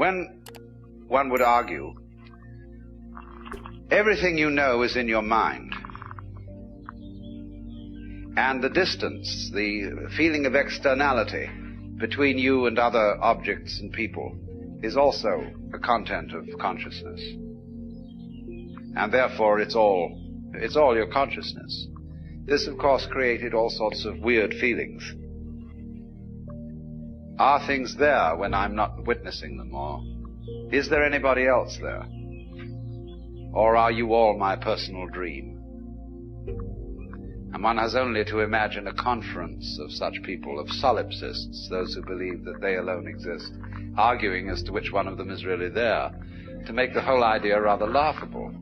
When one would argue, everything you know is in your mind, and the distance, the feeling of externality between you and other objects and people is also a content of consciousness. And therefore it's all your consciousness. This, of course, created all sorts of weird feelings. Are things there when I'm not witnessing them, or is there anybody else there? Or are you all my personal dream? And one has only to imagine a conference of such people, of solipsists, those who believe that they alone exist, arguing as to which one of them is really there, to make the whole idea rather laughable.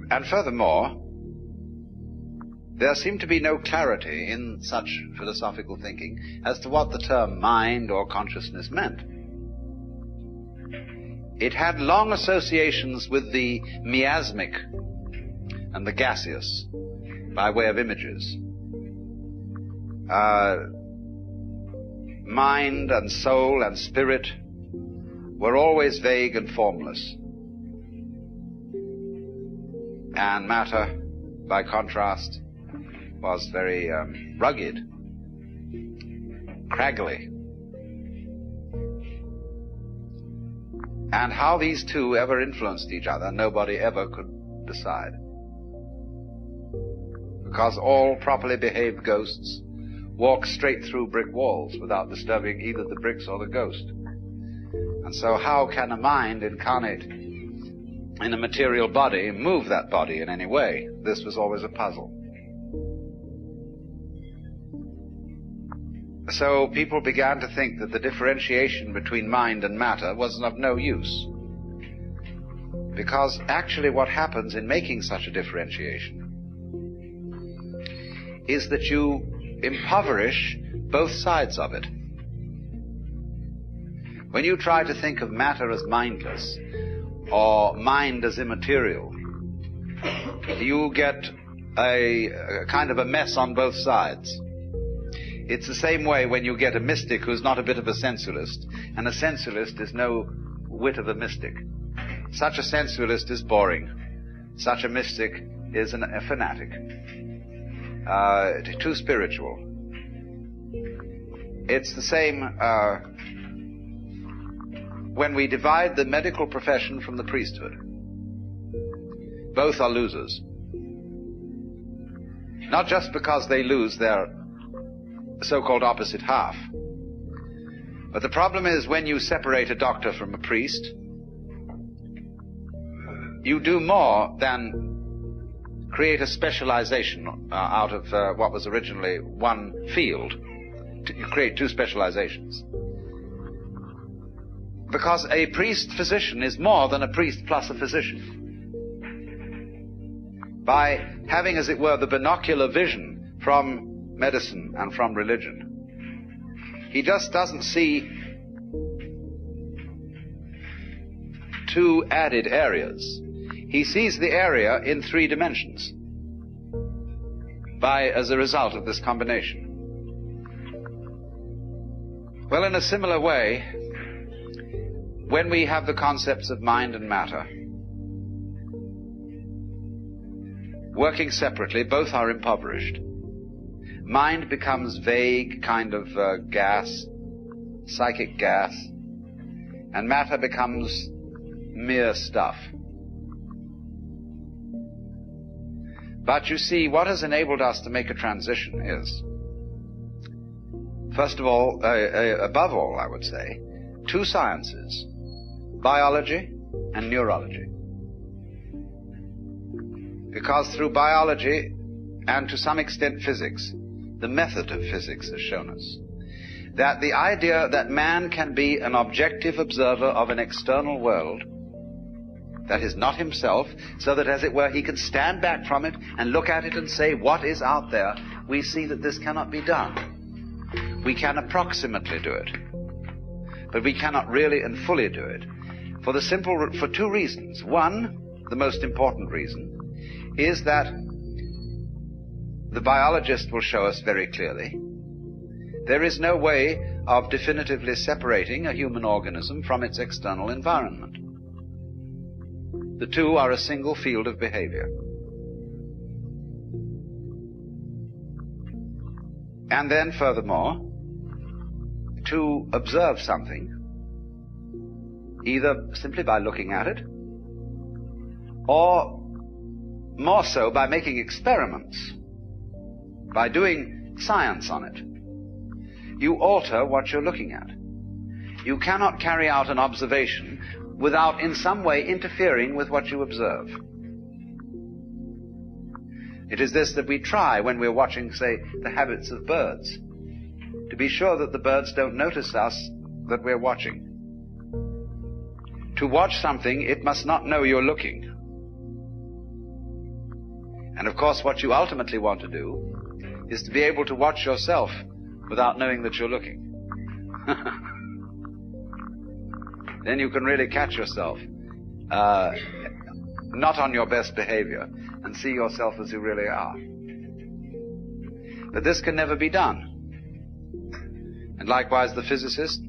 And furthermore, there seemed to be no clarity in such philosophical thinking as to what the term mind or consciousness meant. It had long associations with the miasmic and the gaseous by way of images. Mind and soul and spirit were always vague and formless. And matter, by contrast, was very rugged, craggly. And how these two ever influenced each other, nobody ever could decide. Because all properly behaved ghosts walk straight through brick walls without disturbing either the bricks or the ghost. And so how can a mind incarnate in a material body move that body in any way? This was always a puzzle. So people began to think that the differentiation between mind and matter was of no use. Because actually what happens in making such a differentiation is that you impoverish both sides of it. When you try to think of matter as mindless, or mind as immaterial, you get a kind of a mess on both sides. It's the same way when you get a mystic who's not a bit of a sensualist, and a sensualist is no whit of a mystic. Such a sensualist is boring. Such a mystic is a fanatic. Too spiritual. It's the same when we divide the medical profession from the priesthood. Both are losers. Not just because they lose their so-called opposite half. But the problem is when you separate a doctor from a priest, you do more than create a specialization out of what was originally one field. You create two specializations. Because a priest-physician is more than a priest plus a physician. By having, as it were, the binocular vision from medicine and from religion, he just doesn't see two added areas. He sees the area in 3 dimensions as a result of this combination. Well, in a similar way, when we have the concepts of mind and matter working separately, both are impoverished. Mind becomes vague, kind of gas, psychic gas, and matter becomes mere stuff. But you see, what has enabled us to make a transition is, first of all, above all, I would say, 2 sciences, biology and neurology. Because through biology, and to some extent physics, the method of physics has shown us that the idea that man can be an objective observer of an external world that is not himself, so that, as it were, he can stand back from it and look at it and say, what is out there? We see that this cannot be done. We can approximately do it, but we cannot really and fully do it for 2 reasons. One, the most important reason, is that the biologist will show us very clearly There is no way of definitively separating a human organism from its external environment. The two are a single field of behavior. And then, furthermore, to observe something, either simply by looking at it, or more so by making experiments, by doing science on it, you alter what you're looking at. You cannot carry out an observation without in some way interfering with what you observe. It is this that we try when we're watching, say, the habits of birds, to be sure that the birds don't notice us, that we're watching. To watch something, it must not know you're looking. And of course, what you ultimately want to do is to be able to watch yourself without knowing that you're looking. Then you can really catch yourself not on your best behavior and see yourself as you really are. But this can never be done. And likewise, the physicist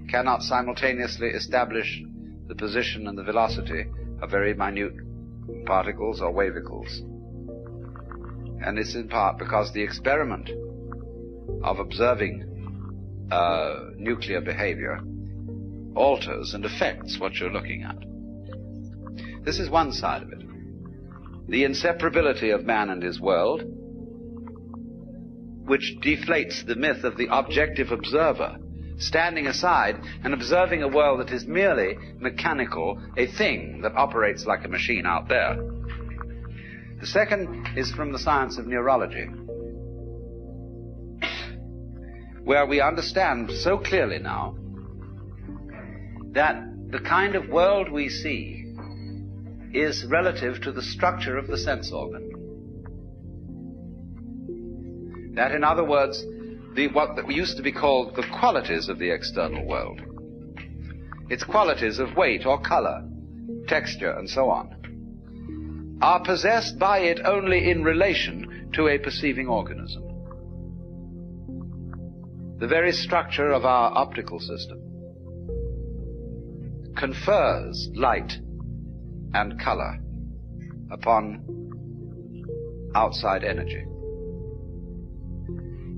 cannot simultaneously establish the position and the velocity of very minute particles or wavicles. And it's in part because the experiment of observing nuclear behavior alters and affects what you're looking at. This is one side of it. The inseparability of man and his world, which deflates the myth of the objective observer, standing aside and observing a world that is merely mechanical, a thing that operates like a machine out there. The second is from the science of neurology, where we understand so clearly now that the kind of world we see is relative to the structure of the sense organ. That, in other words, what used to be called the qualities of the external world, its qualities of weight or color, texture, and so on, are possessed by it only in relation to a perceiving organism. The very structure of our optical system confers light and color upon outside energy.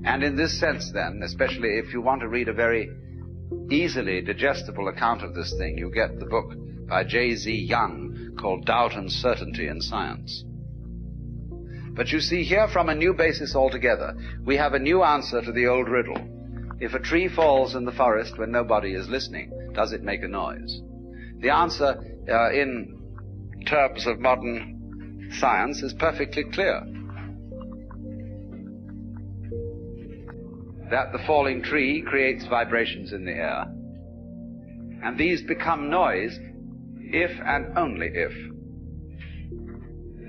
And in this sense, then, especially if you want to read a very easily digestible account of this thing, you get the book by J.Z. Young called Doubt and Certainty in Science. But you see here, from a new basis altogether, we have a new answer to the old riddle. If a tree falls in the forest when nobody is listening, does it make a noise? The answer in terms of modern science is perfectly clear. That the falling tree creates vibrations in the air, and these become noise if and only if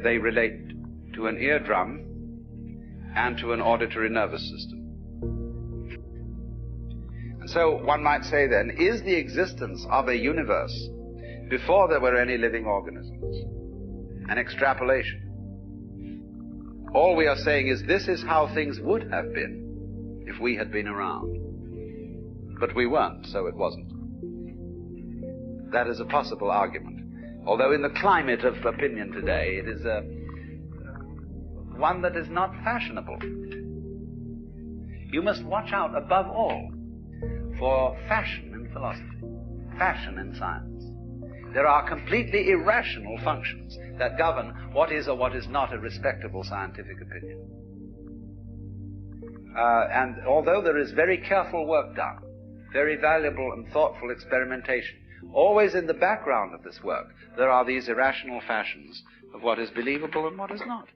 they relate to an eardrum and to an auditory nervous system. And so one might say then, is the existence of a universe before there were any living organisms an extrapolation? All we are saying is this is how things would have been if we had been around. But we weren't, so it wasn't. That is a possible argument. Although in the climate of opinion today, it is one that is not fashionable. You must watch out, above all, for fashion in philosophy, fashion in science. There are completely irrational functions that govern what is or what is not a respectable scientific opinion. And although there is very careful work done, very valuable and thoughtful experimentation, always in the background of this work, there are these irrational fashions of what is believable and what is not.